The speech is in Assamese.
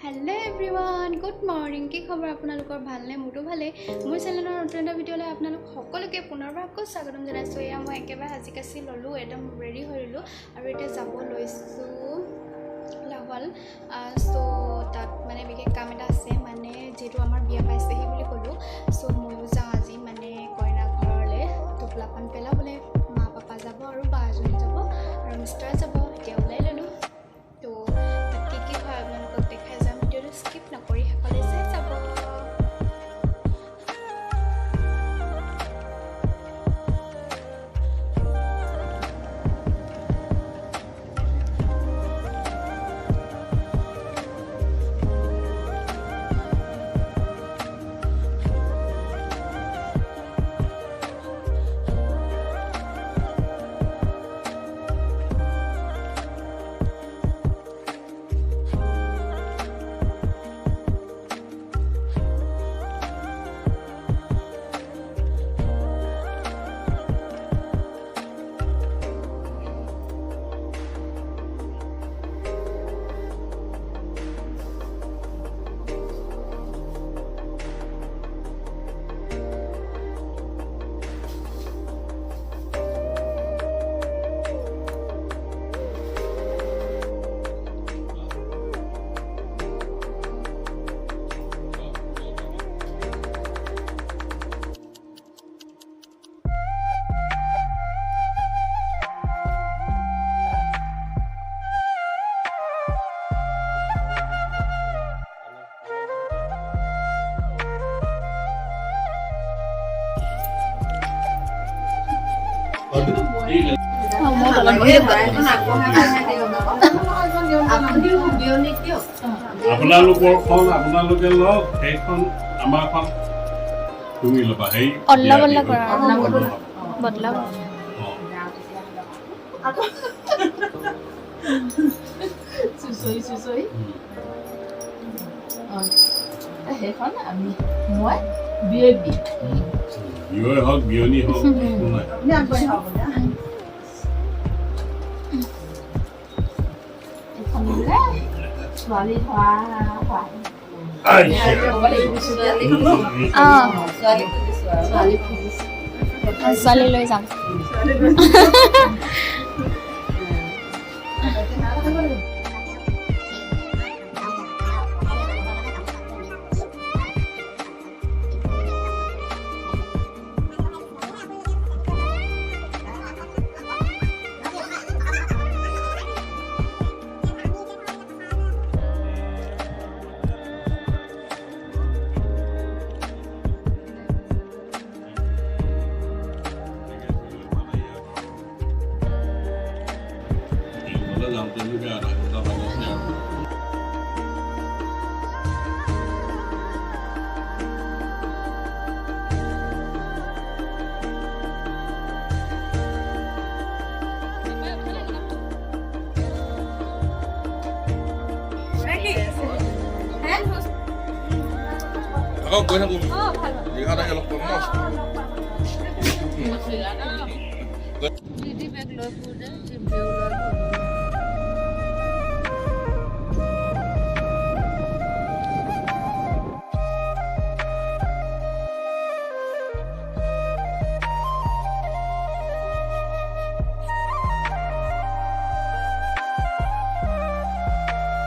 हेलो एवरीवन गुड मॉर्निंग की खबर आपनालोकर भालने मोरो भाले मोर चेनेলৰ নতুন এটা ভিডিঅ'লৈ আপোনালোক সকলোকে পুনৰবাৰ আকৌ স্বাগতম জনাইছোঁ। এয়া মই একেবাৰে সাজি-কাচি ললোঁ, একদম ৰেডি হৈলোঁ আৰু এতিয়া যাব লৈছোঁ লাহোৱাল। সো তাত মানে বিশেষ কাম এটা আছে, মানে যেহেতু আমাৰ বিয়া পাইছেহি বুলি ক'লোঁ, সো ময়ো যাওঁ আজি মানে কইনা ঘৰলৈ। টোপলাখন পেলাবলৈ মা পাপা যাব আৰু বা এজনী যাব আৰু মিষ্টাৰ যাব। এতিয়া ওলাই ল'লোঁ। তো তাত কি হয় আপোনালোকক দেখাই যাম। ভিডিঅ'টো স্কিপ নকৰি সকলোৱে চাই যাব। আপোনালোকৰ খন আপোনালোকে লওক, সেইখন আমাৰখন তুমি ল'বা। সেই অল্লা বল্লা কৰা বদলা চুচৰি সেইখন আমি মই বিয়ে বিয়ে হওক বিয়নী হওক ছোৱালী ধৰা ছোৱালী লৈ যাম। গৈ থাকোঁ দীঘাত আহি অলপ কম ন।